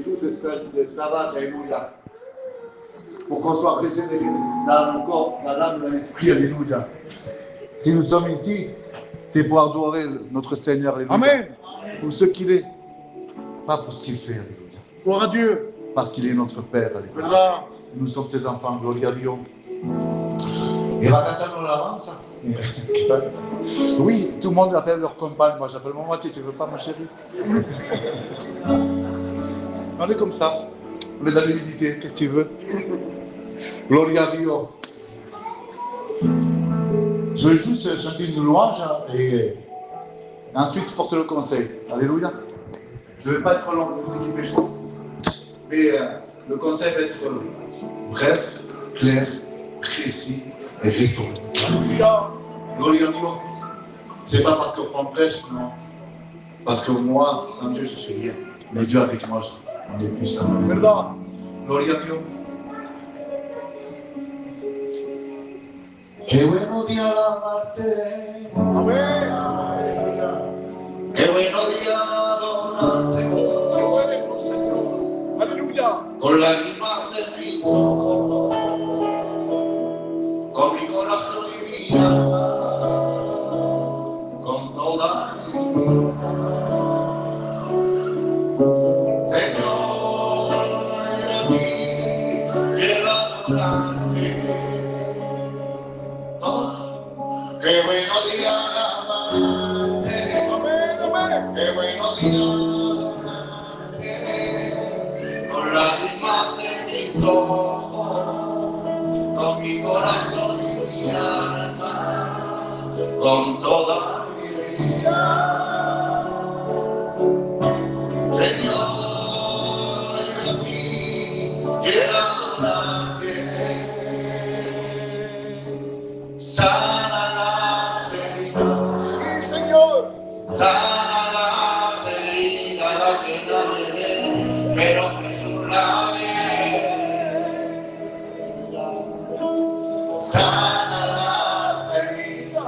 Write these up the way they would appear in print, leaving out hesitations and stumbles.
tout d'esclavage, alléluia. Pour qu'on soit régénéré dans le corps, dans l'âme, dans l'esprit, alléluia. Si nous sommes ici, c'est pour adorer notre Seigneur, alléluia. Amen. Pour ce qu'il est, pas pour ce qu'il fait, alléluia. Gloire à Dieu. Parce qu'il est notre Père, alléluia. Verdad. Nous sommes ses enfants, gloria a Dio. Et va cantando l'avance. Oui, tout le monde appelle leur compagne. Moi, j'appelle maman, si tu veux pas, ma chérie. On est comme ça. On est dans l'humilité. Qu'est-ce que tu veux? Gloria a Dio. Je vais juste chanter une louange et ensuite porter le conseil. Alléluia. Je ne vais pas être long, je sais qu'il fait chaud. Mais le conseil va être bref, clair, précis et restauré. Alléluia. Gloria a Dio. C'est pas parce qu'on prêche, non. Parce que moi, sans Dieu, je suis rien. Mais Dieu avec moi, on est puissant. Verdad. Gloria a Dio. Qué bueno día alabarte. Amén. Qué bueno día adorarte. Qué bueno, Señor. Aleluya. Con lágrimas en mis ojos, con mi corazón y mi alma, con toda mi vida. Señor, a mí quiero adorarte. Qué bueno día alabarte. Amén, amén. Qué bueno día adorarte. Con lágrimas en mis ojos, con mi corazón y mi alma, con toda mi vida. Señor, a mí quiero adorarte. Sana las heridas. Sí, Señor. Sana las heridas, la que nadie ve, pero Jesús la ve. Sana las heridas,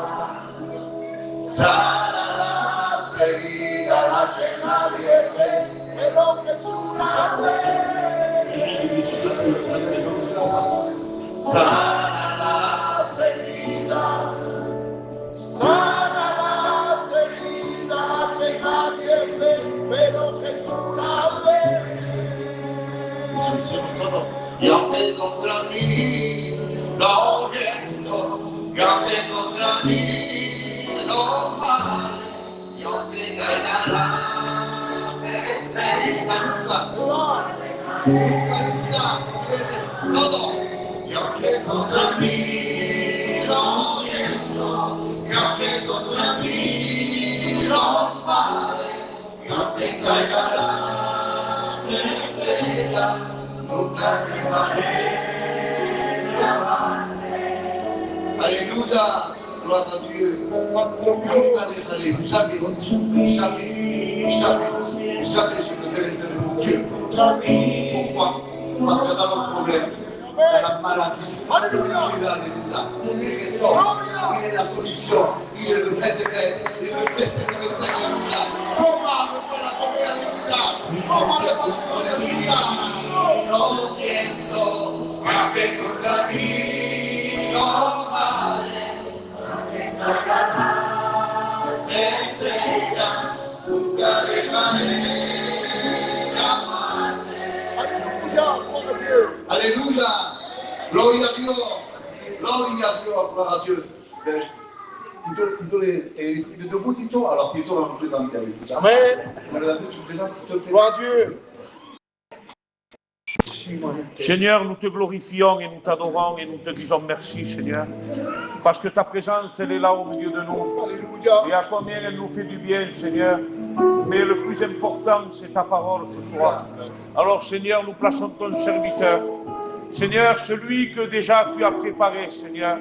sana las heridas, la que nadie ve, pero Jesús la ve. Sana las heridas, Sana las heridas que nadie ve, pero Jesús las ve. eso hicimos todo. Y aunque contra mí lo viento, y aunque contra mí lo mal, y aunque caiga la certeza, nunca, todo. Y aunque contra mí lo viento, y aunque contra mí los males, y aunque caiga la certeza, nunca dejaré de amarte. Alléluia, gloire à Dieu. Nunca dejaré, jamais, je ne te laisserai mon Dieu. Pourquoi? Parce que dans nos problèmes, dans la maladie, il est là, alléluia. Il restaure, il est la solution, il est le maître, il est le médecin, alléluia. Comment ne pas la connaître, alléluia? Comment ne pas la connaître, alléluia? Lo siento, aunque contra mí los males, aunque caiga se estrella, nunca dejaré de amarte. Alléluia, gloria a Dieu, gloria a Dieu, gloire à Dieu. Tito il est debout, Tito. Alors Tito va me présenter, alléluia. Amen. Tu me présentes, s'il te plaît. Gloire à Dieu. Seigneur, nous te glorifions et nous t'adorons et nous te disons merci, Seigneur, parce que ta présence, elle est là au milieu de nous. Alléluia. Et à combien elle nous fait du bien, Seigneur. Mais le plus important, c'est ta parole ce soir. Alors, Seigneur, nous plaçons ton serviteur. Seigneur, celui que déjà tu as préparé, Seigneur,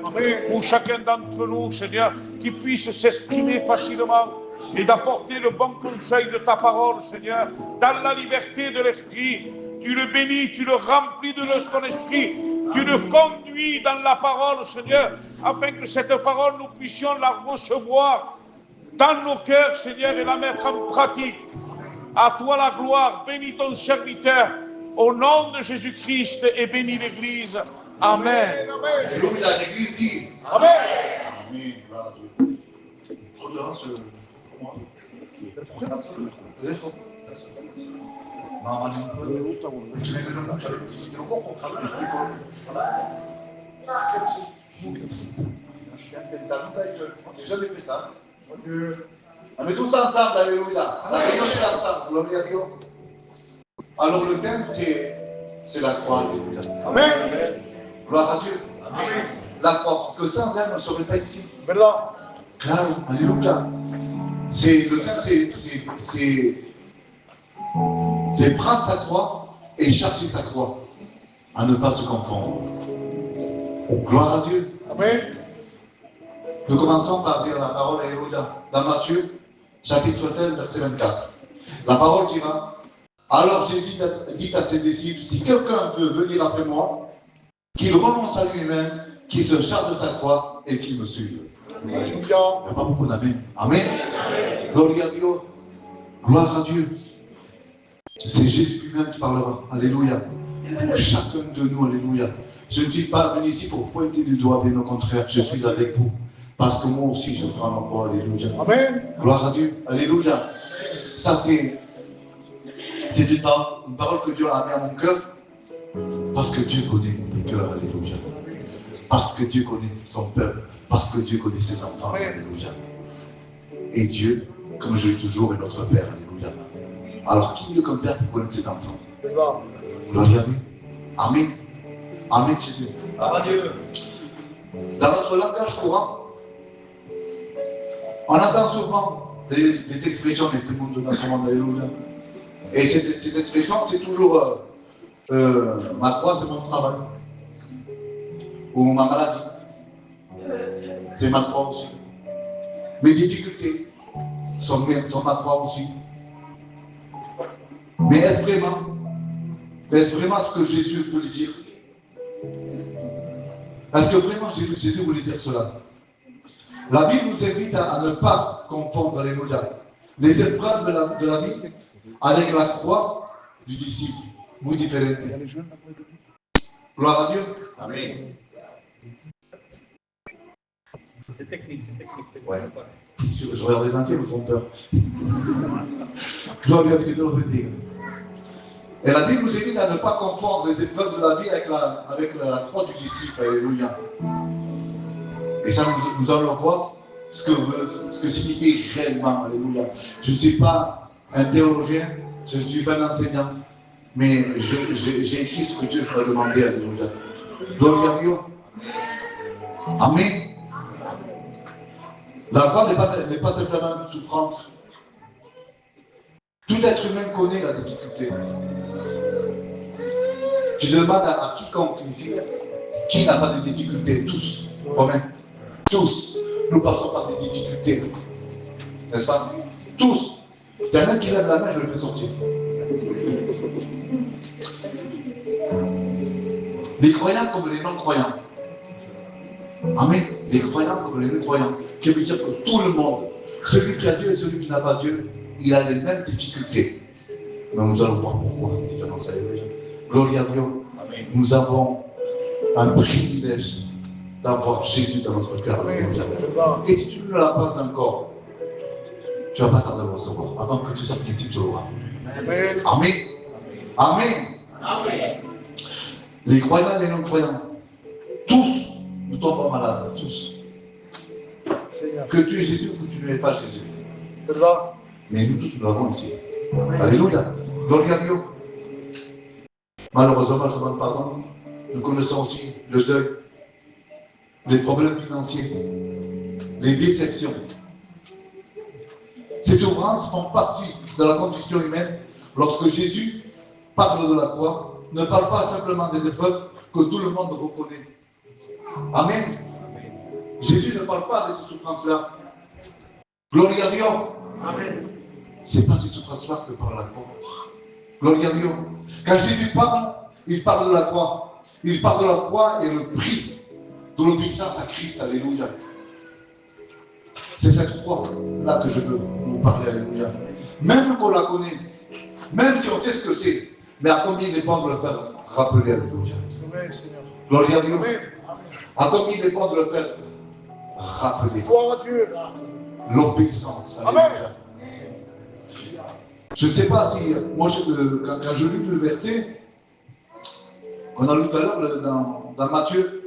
pour chacun d'entre nous, Seigneur, qui puisse s'exprimer facilement et d'apporter le bon conseil de ta parole, Seigneur, dans la liberté de l'esprit. Tu le bénis, tu le remplis de ton esprit, tu le conduis dans la parole, Seigneur, afin que cette parole, nous puissions la recevoir dans nos cœurs, Seigneur, et la mettre en pratique. À toi la gloire. Bénis ton serviteur. Au nom de Jésus-Christ et bénis l'Église. Amen. Amen. Alléluia, l'église dit. Amen. Amen. Gloire à Dieu. Trop de danse, comment? Réforme. Non, on dit un peu. Tu mets le nom, c'est le bon. J'ai jamais fait ça. On est tous ensemble, alléluia. La réunion c'est ensemble, gloire à Dieu. Alors le thème c'est la croix, alléluia. Amen. Gloire à Dieu. Amen. La croix, parce que sans elle, on ne serait pas ici. Verdad. Claro, alléluia. Le thème c'est prendre sa croix et chercher sa croix, à ne pas se confondre. Gloire à Dieu. Amen. Nous commençons par dire la parole, alléluia, dans Matthieu, chapitre 16, verset 24. La parole dira, alors Jésus dit à ses disciples, si quelqu'un veut venir après moi, qu'il renonce à lui-même, qu'il se charge de sa croix et qu'il me suive. Alléluia. Il n'y a pas beaucoup d'amen. Amen. Gloire à Dieu. Gloire à Dieu. C'est Jésus lui-même qui parlera. Alléluia. Pour chacun de nous, alléluia. Je ne suis pas venu ici pour pointer du doigt, bien au contraire, je suis avec vous. Parce que moi aussi, je prends ma croix. Alléluia. Amen. Gloire à Dieu. Alléluia. Ça, c'est une parole que Dieu a mis à mon cœur. Parce que Dieu connaît mes cœurs. Alléluia. Parce que Dieu connaît son peuple. Parce que Dieu connaît ses enfants. Alléluia. Et Dieu, comme je dis toujours, est notre Père. Alléluia. Alors, qui mieux qu'un père pour connaître ses enfants? Verdad. Gloire à Dieu. Amen. Amen, Jésus. Gloire à Dieu. Dans notre langage courant, on entend souvent des expressions, mais tout le monde dans ce monde, alléluia. Et ces expressions, c'est toujours ma croix, c'est mon travail. Ou ma maladie, c'est ma croix aussi. Mes difficultés sont ma croix aussi. Mais est-ce vraiment ce que Jésus voulait dire? Est-ce que vraiment Jésus voulait dire cela? La Bible nous invite à ne pas confondre, alléluia, les épreuves de la vie avec la croix du disciple. Muy différente. Gloire à Dieu. Amen. C'est technique, c'est technique. Ouais. Si je regarde les anciens, ils me font peur. Gloire à Dieu, que Dieu le bénisse. Et la Bible nous invite à ne pas confondre les épreuves de la vie avec la croix du disciple. Alléluia. Et ça, nous allons voir ce que signifie réellement. Alléluia. Je ne suis pas un théologien, je ne suis pas un enseignant, mais j'ai écrit ce que Dieu m'a demandé. Alléluia. Gloire à Dieu. Amen. La croix n'est pas simplement une souffrance. Tout être humain connaît la difficulté. Si je demande à quiconque ici, qui n'a pas de difficultés? Tous. Romain. Tous. Nous passons par des difficultés. N'est-ce pas? Tous. Si il y en a qui lève la main, je le fais sortir. Les croyants comme les non-croyants. Amen. Les croyants comme les non-croyants. Qui veut dire que tout le monde, celui qui a Dieu et celui qui n'a pas Dieu, il a les mêmes difficultés. Mais nous allons voir pourquoi. Gloire à Dieu. Amen. Nous avons un privilège d'avoir Jésus dans notre cœur. Et si tu ne l'as pas encore, tu ne vas pas tarder à le recevoir. Avant que tu sortes d'ici, tu l'auras. Amen. Amen. Amen. Amen. Les croyants et les non-croyants, tous, nous tombons malades, tous. Que tu es Jésus ou que tu n'es pas Jésus. Mais nous tous, nous l'avons ici. Alléluia. Gloire à Dieu. Malheureusement, je demande pardon. Nous connaissons aussi le deuil, les problèmes financiers, les déceptions. Ces souffrances font partie de la condition humaine. Lorsque Jésus parle de la croix, ne parle pas simplement des épreuves que tout le monde reconnaît. Amen. Jésus ne parle pas de ces souffrances-là. Gloire à Dieu. Amen. Ce n'est pas ces souffrances-là que parle la croix. Gloire à Dieu. Quand Jésus parle, il parle de la croix. Il parle de la croix et le prix de l'obéissance à Christ. Alléluia. C'est cette croix-là que je veux vous parler. Alléluia. Même qu'on la connaît, Même si on sait ce que c'est. Mais à combien dépend de le faire rappeler, alléluia. Gloire à Dieu. À combien dépend de le faire rappeler. Gloire à Dieu. L'obéissance. Amen. Je ne sais pas si, moi, quand je lis le verset, qu'on a lu tout à l'heure dans Matthieu,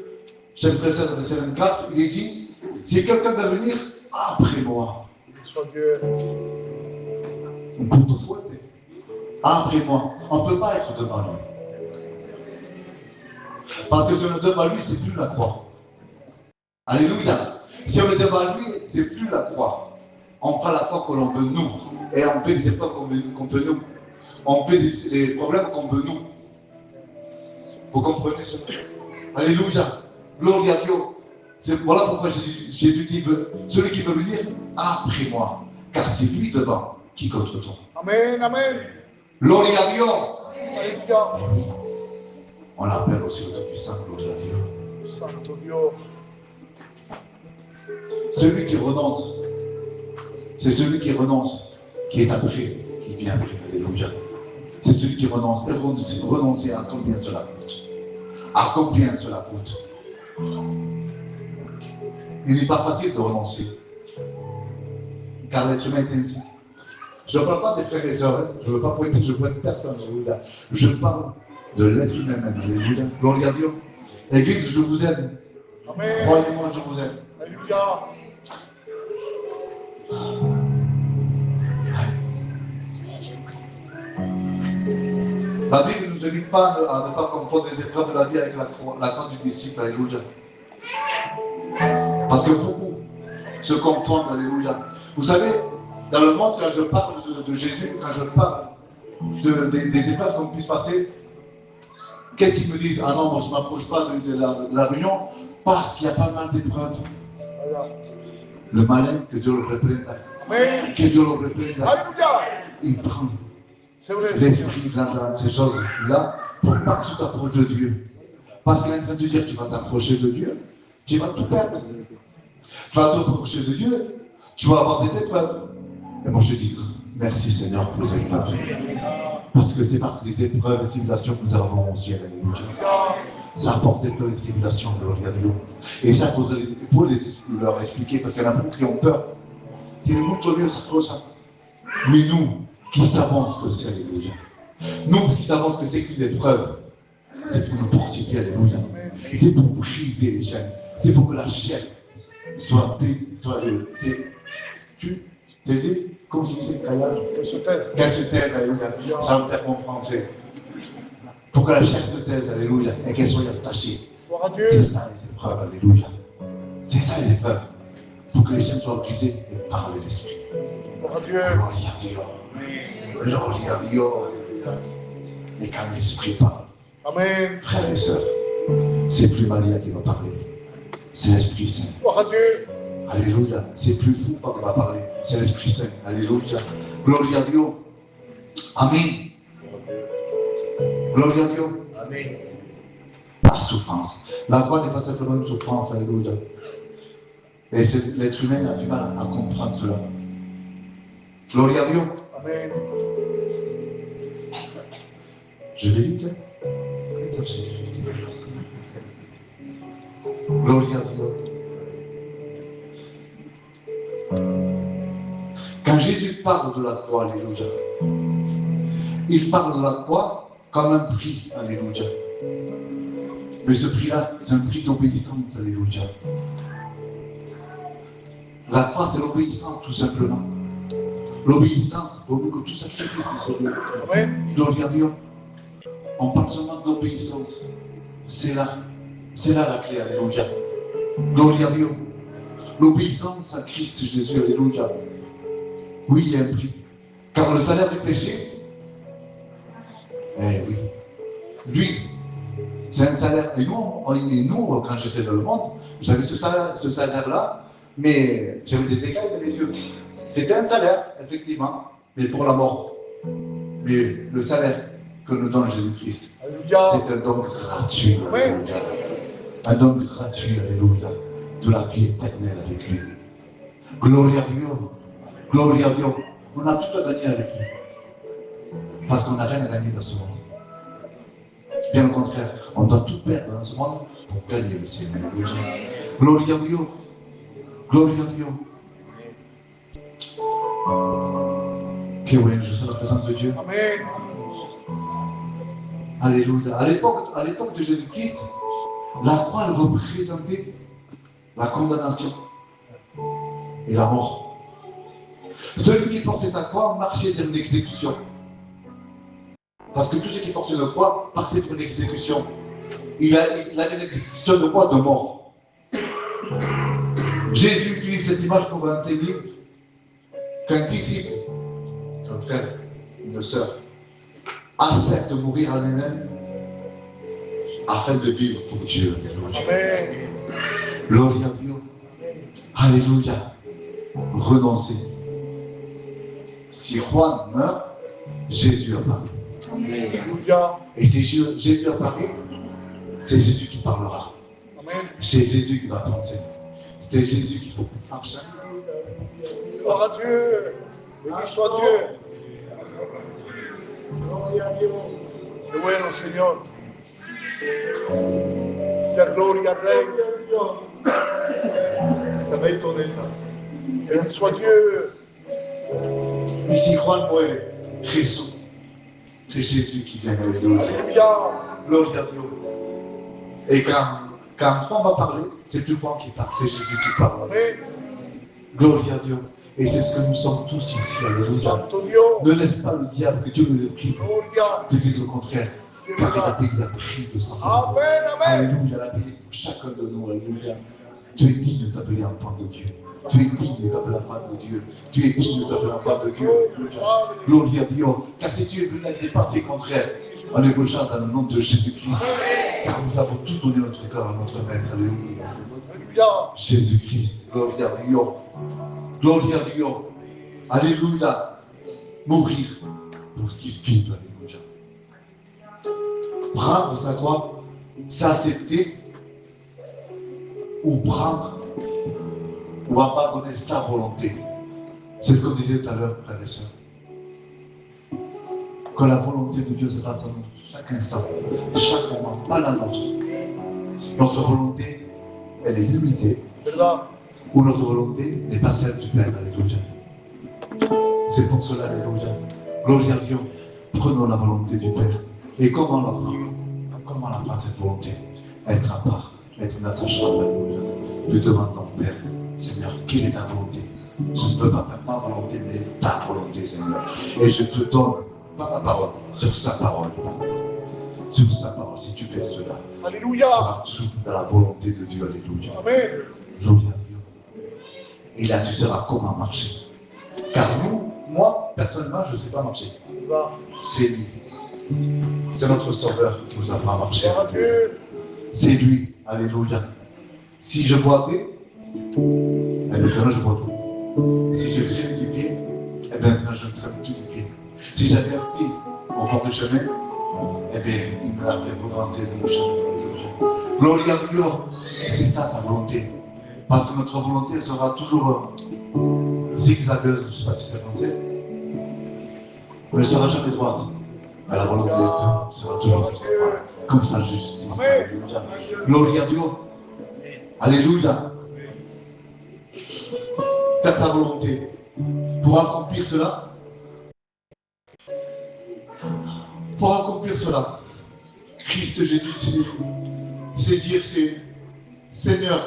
chapitre 13, verset 24, il est dit, si quelqu'un veut venir après moi, on peut te fouetter. Après moi, on ne peut pas être devant lui. Parce que si on est devant lui, c'est plus la croix. Alléluia. Si on est devant lui, c'est plus la croix. On prend la croix que l'on veut nous. Et on fait des épreuves qu'on veut nous. On fait des problèmes qu'on veut nous. Vous comprenez cela? Alléluia. Gloire à Dieu. Voilà pourquoi Jésus dit, celui qui veut venir après moi. Car c'est lui devant qui contre toi. Amen, amen. Gloire à Dieu. Alléluia. Et oui. On l'appelle aussi le Tout-Puissant, gloire à Dieu. Santo Dieu. Celui qui renonce, c'est celui qui renonce, qui est après, qui vient après. Alléluia. C'est celui qui renonce. Et renoncer à combien cela coûte? À combien cela coûte? Il n'est pas facile de renoncer. Car l'être humain est ainsi. Je ne parle pas des frères et sœurs. Hein. Je ne veux pas pointer, je pointe personne. Alléluia. Je parle de l'être humain même. Alléluia. Gloire à Dieu. Église, je vous aime. Amen. Croyez-moi, je vous aime. Alléluia. La Bible ne nous invite pas à ne pas confondre les épreuves de la vie avec la croix du disciple. Alléluia. Parce que beaucoup se confondent. Alléluia. Vous savez, dans le monde, quand je parle de Jésus, quand je parle des épreuves qu'on puisse passer, qu'est-ce qu'ils me disent? Ah non, moi je ne m'approche pas de la réunion parce qu'il y a pas mal d'épreuves. Le malin, que Dieu le reprenne. Amen. Que Dieu le reprenne. Alléluia. Il prend C'est vrai. l'esprit dans ces choses-là pour pas que tu t'approches de Dieu. Parce qu'il est en train de dire tu vas t'approcher de Dieu, tu vas tout perdre. Tu vas t'approcher de Dieu, tu vas avoir des épreuves. Et moi je dis merci Seigneur pour les épreuves. Parce que c'est par les épreuves et tribulations que nous avons au ciel. Alléluia. Ça apporte des épreuves et tribulations, gloire à Dieu. Et ça, il faut leur expliquer, parce qu'il y en a beaucoup qui ont peur. Mais nous, qui savons ce que c'est, alléluia. Nous qui savons ce que c'est qu'une épreuve, c'est pour nous fortifier, alléluia. C'est pour briser les chaînes. C'est pour que la chaîne soit taisée, comme si c'est caillage. Qu'elle se taise, alléluia. C'est un terme en français. Pour que la chair se taise, alléluia, et qu'elle soit attachée. C'est ça les épreuves, alléluia. C'est ça les épreuves. Pour que les chaînes soient brisées et par l'esprit. Gloire à Dieu. Gloire à Dieu. Et quand l'esprit parle, Amen. frères et sœurs, c'est plus Maria qui va parler. C'est l'Esprit Saint. Gloire à Dieu. Alléluia. C'est plus fou qui va parler. C'est l'Esprit Saint. Alléluia. Gloire à Dieu. Amen. Gloire à Dieu. Amen. La souffrance. La croix n'est pas simplement une souffrance. Alléluia. Et l'être humain a du mal à comprendre cela. Gloire à Dieu. Amen. Je vais vite. Gloire à Dieu. Quand Jésus parle de la croix, alléluia, il parle de la croix comme un prix, alléluia. Mais ce prix-là, c'est un prix d'obéissance, alléluia. La croix, c'est l'obéissance, tout simplement. L'obéissance, pour nous, que tout sacrifice soit sauvé. Gloire à Dieu. On parle seulement d'obéissance. C'est là la clé, alléluia. Gloire à Dieu. L'obéissance à Christ Jésus, alléluia. Oui, il y a un prix. Car le salaire du péché, oui, lui, c'est un salaire. Et nous, quand j'étais dans le monde, j'avais ce salaire-là, mais j'avais des écailles dans les yeux. C'était un salaire, effectivement, mais pour la mort. Mais le salaire que nous donne Jésus-Christ, c'est un don gratuit. Alléluia. Un don gratuit, alléluia, de la vie éternelle avec lui. Gloire à Dieu. Gloire à Dieu. On a tout à gagner avec lui. Parce qu'on n'a rien à gagner dans ce monde. Bien au contraire, on doit tout perdre dans ce monde pour gagner le ciel. Gloria a Dieu. Gloria a Dieu. Que oui, je suis la présence de Dieu. Amen. Alléluia. À l'époque de Jésus-Christ, la croix elle représentait la condamnation et la mort. Celui qui portait sa croix marchait vers une exécution. Parce que tous ceux qui portaient une croix partaient pour une exécution. Il avait une exécution de quoi? De mort. Jésus utilise cette image pour enseigner qu'un disciple, un frère, une sœur, accepte de mourir à lui-même afin de vivre pour Dieu. Amen. Gloria a Dieu. Alléluia. Renoncer. Si Juan meurt, Jésus apparaît. Alléluia. Et si Jésus apparaît, c'est Jésus qui parlera. Amen. C'est Jésus qui va penser. C'est Jésus qui va marcher. Gloire à Dieu. Béni soit Dieu. Gloria a Dios. Qué bueno, Señor. La gloria al Rey. Ça m'a étonné, ça. Béni soit Dieu. Et si Juan muere, Jésus, c'est Jésus qui vient. Alléluia. Alléluia. Gloria a Dieu. Et quand Juan va parler, c'est plus Juan qui parle, c'est Jésus qui parle. Amen. Gloria a Dieu. Et c'est ce que nous sommes tous ici. Alléluia. Santo Dios. Ne laisse pas le diable, que Dieu le prie, Gloria. te dise le contraire. Car il a payé la prix de sang. Amen. Amen. Alléluia, il a payé pour chacun de nous. Alléluia. Tu es digne de t'appeler enfant de Dieu. Tu es digne de t'appeler enfant de Dieu. Tu es digne de t'appeler enfant de Dieu. Alléluia. Gloria a Dieu. Car si tu es venu avec des pensées contraires, alléluia dans le nom de Jésus-Christ. Car nous avons tout donné notre cœur à notre maître. Alléluia. Alléluia. Jésus-Christ. Gloria a Dieu. Gloria a Dieu. Alléluia. Mourir pour qu'il vive. Alléluia. Prendre sa croix, c'est accepter ou prendre ou abandonner sa volonté. C'est ce qu'on disait tout à l'heure, frères et sœurs. Que la volonté de Dieu se fasse en nous, chaque instant, chaque moment, pas la nôtre. Notre volonté, elle est limitée, ¿Verdad? ou notre volonté n'est pas celle du Père. Alléluia. C'est pour cela, alléluia. Gloria a Dieu. Prenons la volonté du Père. Et comment la prendre? Comment la prendre cette volonté? Être à part, être dans sa chambre, alléluia. Lui demandons, Père, Seigneur, quelle est ta volonté? Je ne peux pas faire ma volonté, mais ta volonté, Seigneur. Et je te donne, pas ma parole, sur sa parole. Sur sa parole, si tu fais cela, tu Alléluia. seras toujours dans la volonté de Dieu, alléluia. Amen. Gloria a Dieu. Et là, tu sauras comment marcher. Car moi, personnellement, je ne sais pas marcher. Va. C'est lui. C'est notre Sauveur qui nous apprend à marcher. Gloire à Dieu. C'est lui. Alléluia. Si je boitais, eh bien, maintenant je bois tout. Si je traîne du pied, eh bien, maintenant je ne traîne plus du pied. Si j'avais un pied au bord du chemin, eh bien, il me l'a fait pour rentrer dans le chemin. Gloria a Dieu. C'est ça sa volonté. Parce que notre volonté elle sera toujours zigzagueuse, je ne sais pas si c'est français. Mais elle ne sera jamais droite. Mais la volonté de Dieu sera toujours droite. Comme sa justice. Alléluia. Gloria a Dieu. Alléluia. Faire sa volonté. Pour accomplir cela, Christ Jésus, c'est dire, Seigneur,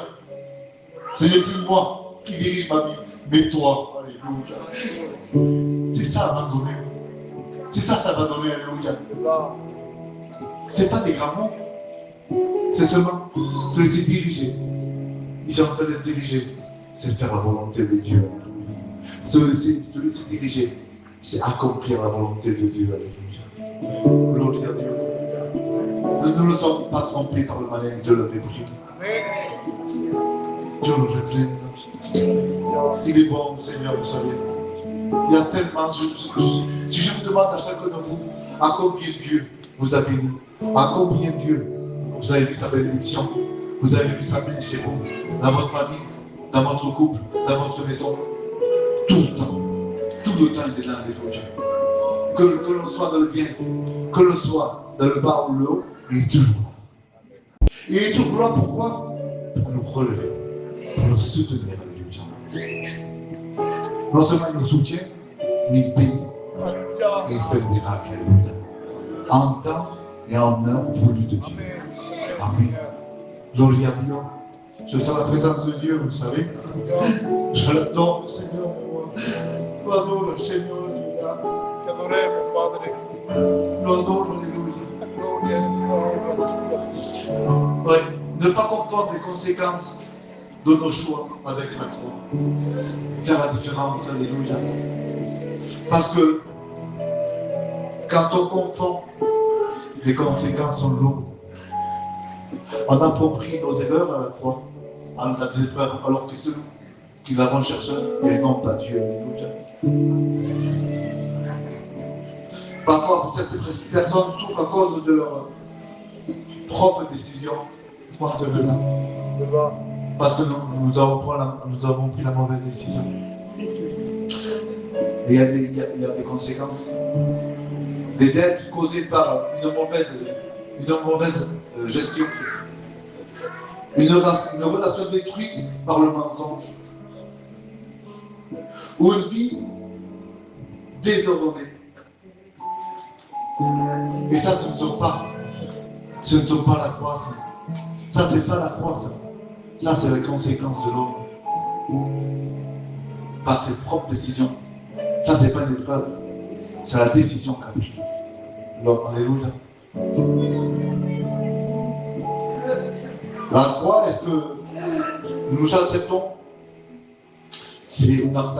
ce n'est plus moi qui dirige ma vie, mais toi. Alléluia. C'est ça, abandonner. C'est ça va donner. Alléluia. C'est pas des grands mots. C'est seulement se laisser diriger. Ici, on se laisse diriger. C'est faire la volonté de Dieu. Se laisser diriger, c'est accomplir la volonté de Dieu. Alléluia. Gloria a Dieu. Nous ne nous sommes pas trompés par le malin, Dieu le réprime. Dieu le réprime. Il est bon, Seigneur, vous savez. Il y a tellement. Si je vous demande à chacun de vous, à combien Dieu vous avez mis, à combien Dieu vous avez vu sa bénédiction, vous avez vu sa main chez vous, dans votre famille, dans votre couple, dans votre maison, tout le temps il est là, alléluia. que l'on soit dans le bien, que l'on soit dans le bas ou le haut, il est toujours là. Il est toujours là, pourquoi? Pour nous relever, pour nous soutenir. Alléluia. Non seulement il nous soutient, mais il bénit et il fait le miracle. Alléluia. En temps et en heure voulu de Dieu. Amen. Gloria a Dieu. Je sens la présence de Dieu, vous savez. Je l'adore, le Seigneur. Je l'adore, le Seigneur. Ti adoreremo, Padre. Je l'adore, Alléluia. Ouais. Ne pas comprendre les conséquences de nos choix avec la croix. Faire la différence, Alléluia. Parce que quand on confond, les conséquences sont lourdes. On approprie nos erreurs à la croix, à nos épreuves, alors que ceux qui l'avons cherché, et non pas Dieu. Alléluia. Parfois, certaines personnes souffrent à cause de leur propre décision. Parce que nous avons pris la mauvaise décision. Et il y a des conséquences. Des dettes causées par une mauvaise gestion. Une relation détruite par le mensonge. Ou une vie désordonnée. Et ça, ce ne sont pas la croix. Ça, c'est pas la croix. Ça, c'est les conséquences de l'homme. Par ses propres décisions. Ça, c'est pas une épreuve. C'est la décision qu'a prise. Alors, alléluia. La croix, est-ce que nous acceptons? C'est par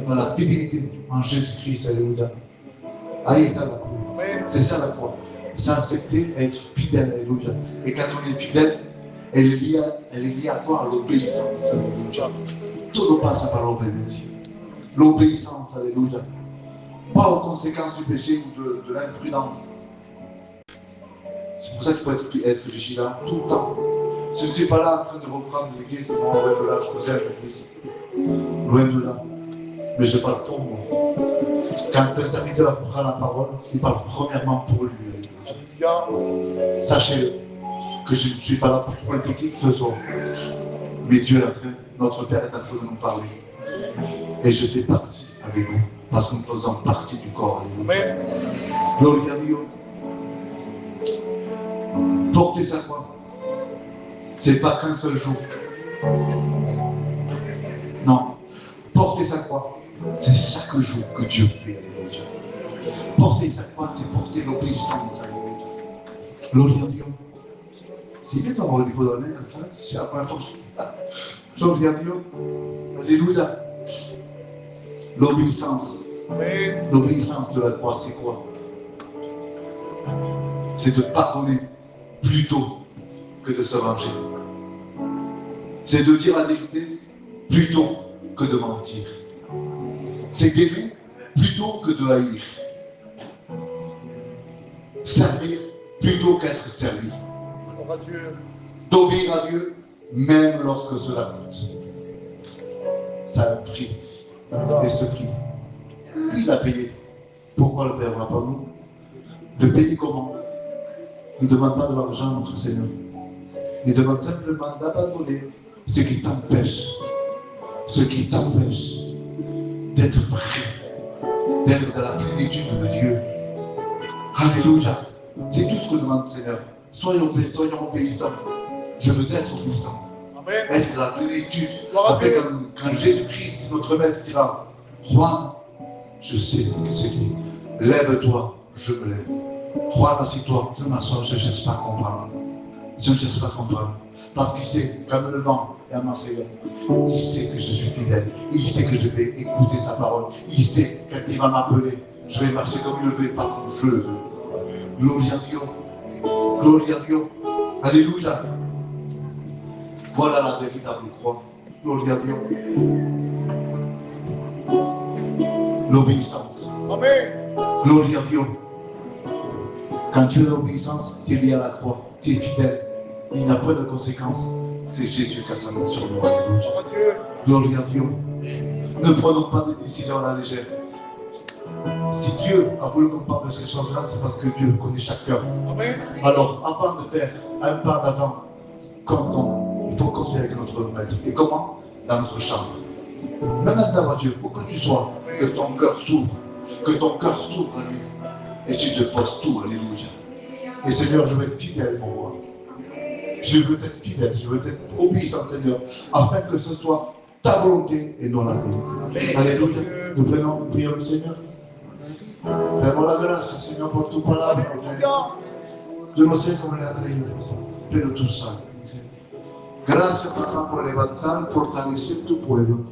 la fidélité en Jésus-Christ, alléluia. Allez, la croix. C'est ça la croix. C'est accepter, être fidèle, alléluia. Et quand on est fidèle, elle est liée à quoi? À l'obéissance, alléluia. Tout passe par l'obéissance. L'obéissance, alléluia. Pas aux conséquences du péché ou de l'imprudence. C'est pour ça qu'il faut être vigilant tout le temps. Je ne suis pas là en train de reprendre l'église, loin de là, je faisais l'église. Loin de là. Mais je parle pour moi. Quand un serviteur prend la parole, il parle premièrement pour lui. Sachez que je ne suis pas là pour pointer qui que ce soit. Mais Dieu est en train, notre Père est en train de nous parler. Et je fais partie avec vous, parce que nous faisons partie du corps. Amen. Gloria a Dieu. Porter sa croix. C'est pas qu'un seul jour. Non. Porter sa croix, c'est chaque jour que Dieu fait. Alléluia. Porter sa croix, c'est porter l'obéissance. Alléluia. Gloria a Dieu. C'est bien d'avoir le niveau dans l'air comme ça. C'est la première fois que je fais ça. Gloria a Dieu. Alléluia. L'obéissance. L'obéissance de la croix, c'est quoi? C'est de pardonner plutôt que de se venger. C'est de dire la vérité plutôt que de mentir. C'est d'aimer plutôt que de haïr. Servir plutôt qu'être servi. D'obéir à Dieu même lorsque cela coûte. Ça a un prix. Et ce prix, lui, il a payé. Pourquoi le paiera pas nous? Le payer comment? Il ne demande pas de l'argent à notre Seigneur. Il demande simplement d'abandonner ce qui t'empêche d'être prêt, d'être dans la plénitude de Dieu. Alléluia. C'est tout ce que demande le Seigneur. Soyons obéissants. Je veux être obéissant. Amen. Être dans la plénitude. Après, quand Jésus-Christ, notre Maître, dira, Juan, je sais que c'est lui. Lève-toi, je me lève. Juan, assis-toi, je m'assois, je ne cherche pas à comprendre. Je ne cherche pas à comprendre. Parce qu'il sait, comme le vent est à ma Seigneur, il sait que je suis fidèle. Il sait que je vais écouter sa parole. Il sait quand il va m'appeler, je vais marcher comme il le veut, pas comme je le veux. Gloria a Dieu. Gloria a Dieu. Alléluia. Voilà la véritable croix. Gloria a Dieu. L'obéissance. Amen. Gloria a Dieu. Quand tu es dans l'obéissance, tu es lié à la croix. Tu es fidèle. Il n'y a pas de conséquences. C'est Jésus qui a sa main sur nous. Gloria a Dieu. Ne prenons pas de décisions à la légère. Si Dieu a voulu qu'on parle de ces choses-là, c'est parce que Dieu connaît chaque cœur. Alors, avant de faire un pas d'avant, il faut compter avec notre maître. Et comment? Dans notre chambre. Même dans ta voiture, où que tu sois, que ton cœur s'ouvre. Que ton cœur s'ouvre à lui. Et tu te poses tout, alléluia. Et Seigneur, je veux être fidèle pour moi. Je veux être fidèle, je veux être obéissant, Seigneur, afin que ce soit ta volonté et non la mienne. Alléluia. Nous prions le Seigneur. Fais-moi la grâce, Seigneur, por tu palabra. Yo no sé cómo le ha traído, pero tú sabes. Gracias, papá, por levantar, fortalecer tu pueblo.